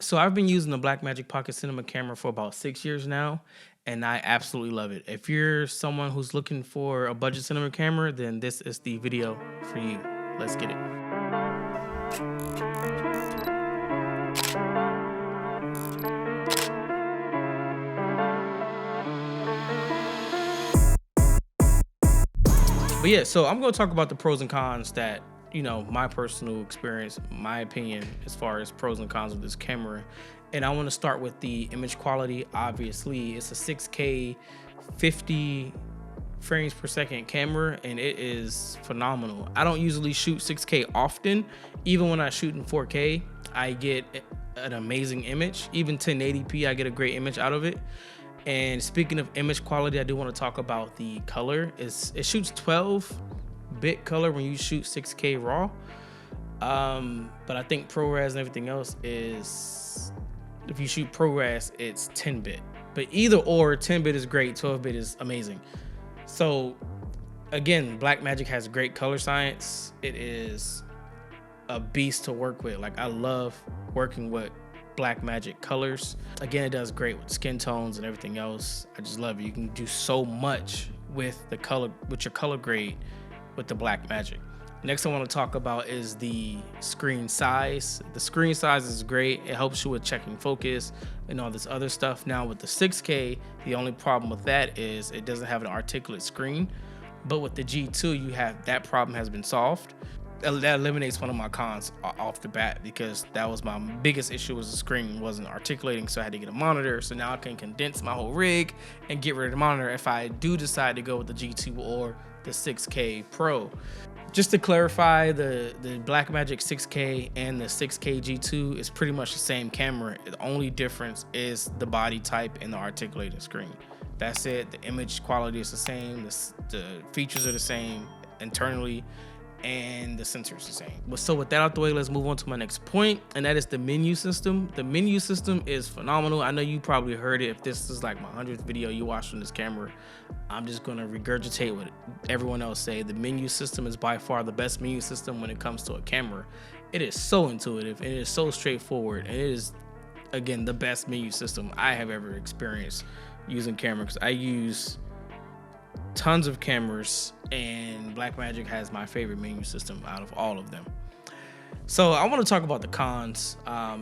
So I've been using the Blackmagic Pocket Cinema camera for about 6 years now, and I absolutely love it. If you're someone who's looking for a budget cinema camera, then this is the video for you. Let's get it. But yeah, so I'm going to talk about the pros and cons that, my personal experience, my opinion, as far as pros and cons of this camera. And I want to start with the image quality. Obviously, it's a 6K 50 frames per second camera, and it is phenomenal. I don't usually shoot 6K often. Even when I shoot in 4K, I get an amazing image. Even 1080p, I get a great image out of it. And speaking of image quality, I do want to talk about the color. It shoots 12-bit color when you shoot 6K raw. But I think ProRes and everything else is, if you shoot ProRes, it's 10-bit. But either or, 10-bit is great, 12-bit is amazing. So again, Blackmagic has great color science. It is a beast to work with. Like, I love working with Blackmagic colors. Again, it does great with skin tones and everything else. I just love it. You can do so much with the color, with your color grade, with the Blackmagic. Next I want to talk about is the screen size. The screen size is great. It helps you with checking focus and all this other stuff. Now with the 6K, the only problem with that is it doesn't have an articulate screen. But with the G2, you have that problem has been solved. That eliminates one of my cons off the bat, because that was my biggest issue, was the screen wasn't articulating, so I had to get a monitor. So now I can condense my whole rig and get rid of the monitor if I do decide to go with the G2 or the 6K Pro. Just to clarify, the Blackmagic 6K and the 6K G2 is pretty much the same camera. The only difference is the body type and the articulating screen. That's it. The image quality is the same. The features are the same internally, and the sensors the same. But so with that out the way, let's move on to my next point, and that is the menu system. The menu system is phenomenal. I know you probably heard it. If this is like my 100th video you watched on this camera, I'm just gonna regurgitate what everyone else say. The menu system is by far the best menu system when it comes to a camera. It is so intuitive, and it is so straightforward, and it is, again, the best menu system I have ever experienced using cameras. I use tons of cameras, and Blackmagic has my favorite menu system out of all of them. So I want to talk about the cons.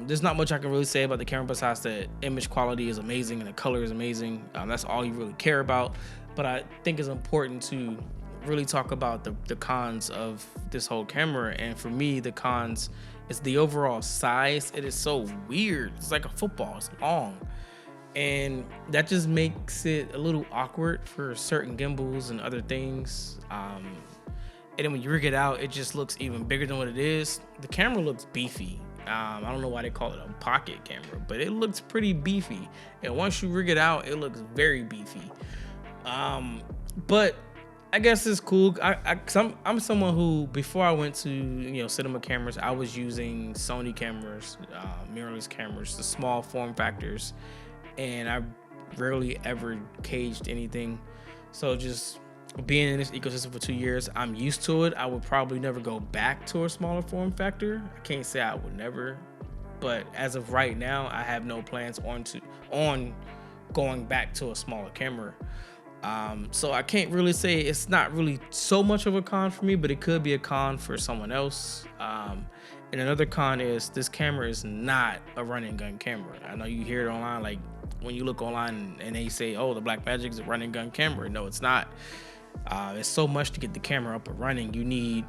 There's not much I can really say about the camera besides that image quality is amazing and the color is amazing. That's all you really care about. But I think it's important to really talk about the cons of this whole camera. And for me, the cons is the overall size. It is so weird. It's like a football. It's long. And that just makes it a little awkward for certain gimbals and other things. And then when you rig it out, it just looks even bigger than what it is. The camera looks beefy. I don't know why they call it a pocket camera, but it looks pretty beefy. And once you rig it out, it looks very beefy. But I guess it's cool. I'm someone who, before I went to cinema cameras, I was using Sony cameras, mirrorless cameras, the small form factors. And I rarely ever caged anything. So just being in this ecosystem for 2 years, I'm used to it. I would probably never go back to a smaller form factor. I can't say I would never, but as of right now, I have no plans on going back to a smaller camera. So I can't really say, it's not really so much of a con for me, but it could be a con for someone else. And another con is this camera is not a running gun camera. I know you hear it online, like when you look online and they say, oh, the Blackmagic is a running gun camera. No, it's not. It's so much to get the camera up and running. You need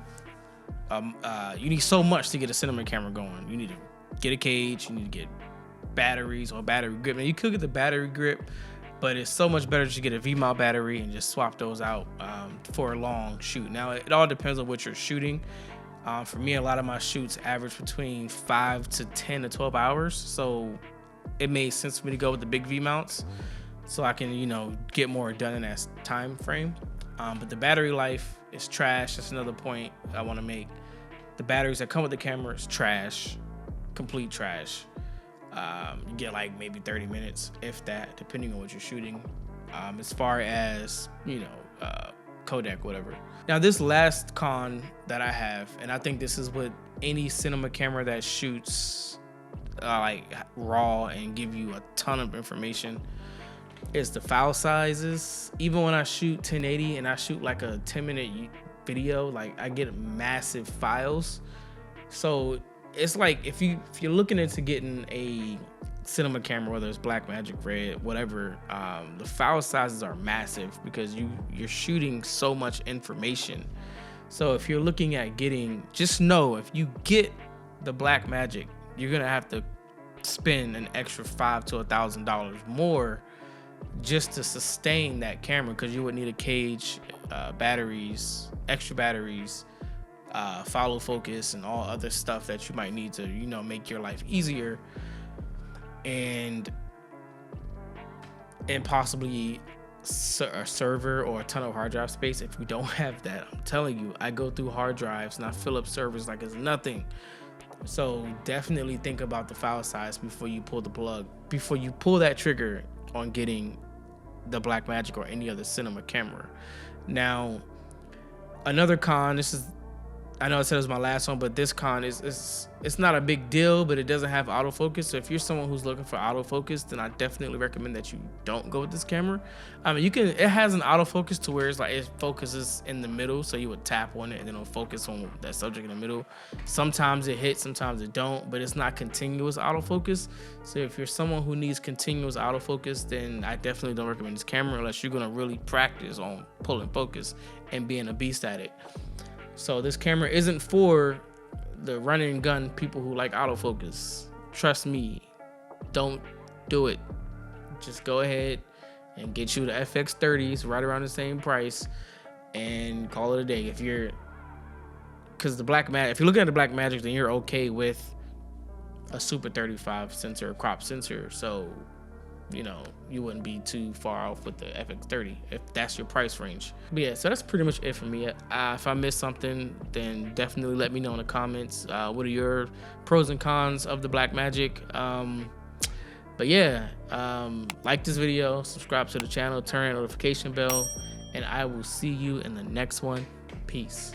so much to get a cinema camera going. You need to get a cage, you need to get batteries or battery grip. Now you could get the battery grip, but it's so much better to get a V-mount battery and just swap those out for a long shoot. Now it all depends on what you're shooting. For me, a lot of my shoots average between 5 to 10 to 12 hours. So it made sense for me to go with the big V-mounts so I can, get more done in that time frame. But the battery life is trash. That's another point I want to make. The batteries that come with the camera is trash, complete trash. You get like maybe 30 minutes, if that, depending on what you're shooting. As far as, Kodak, whatever. Now, this last con that I have, and I think this is with any cinema camera that shoots like raw and give you a ton of information is the file sizes. Even when I shoot 1080 and I shoot like a 10-minute video, like I get massive files. So it's like if you're looking into getting a cinema camera, whether it's Blackmagic, Red, whatever, the file sizes are massive because you're shooting so much information. So if you're looking at getting, just know if you get the Blackmagic, you're gonna have to spend an extra $500 to $1,000 more just to sustain that camera, because you would need a cage, batteries, extra batteries, follow focus, and all other stuff that you might need to, make your life easier, and possibly a server or a ton of hard drive space. If you don't have that, I'm telling you, I go through hard drives and I fill up servers like it's nothing. So definitely think about the file size before you pull the plug, before you pull that trigger on getting the Blackmagic or any other cinema camera. Now, another con, I know I said it was my last one, but this con is it's not a big deal, but it doesn't have autofocus. So if you're someone who's looking for autofocus, then I definitely recommend that you don't go with this camera. I mean, it has an autofocus to where it's like it focuses in the middle, so you would tap on it and then it'll focus on that subject in the middle. Sometimes it hits, sometimes it don't, but it's not continuous autofocus. So if you're someone who needs continuous autofocus, then I definitely don't recommend this camera unless you're gonna really practice on pulling focus and being a beast at it. So this camera isn't for the run and gun people who like autofocus. Trust me, don't do it. Just go ahead and get you the FX30s right around the same price and call it a day. If you're looking at the Blackmagic, then you're okay with a Super 35 sensor, crop sensor. So, you wouldn't be too far off with the FX30 if that's your price range. But yeah, so that's pretty much it for me. If I missed something, then definitely let me know in the comments. What are your pros and cons of the Blackmagic? But yeah, like this video, subscribe to the channel, turn on the notification bell, and I will see you in the next one. Peace.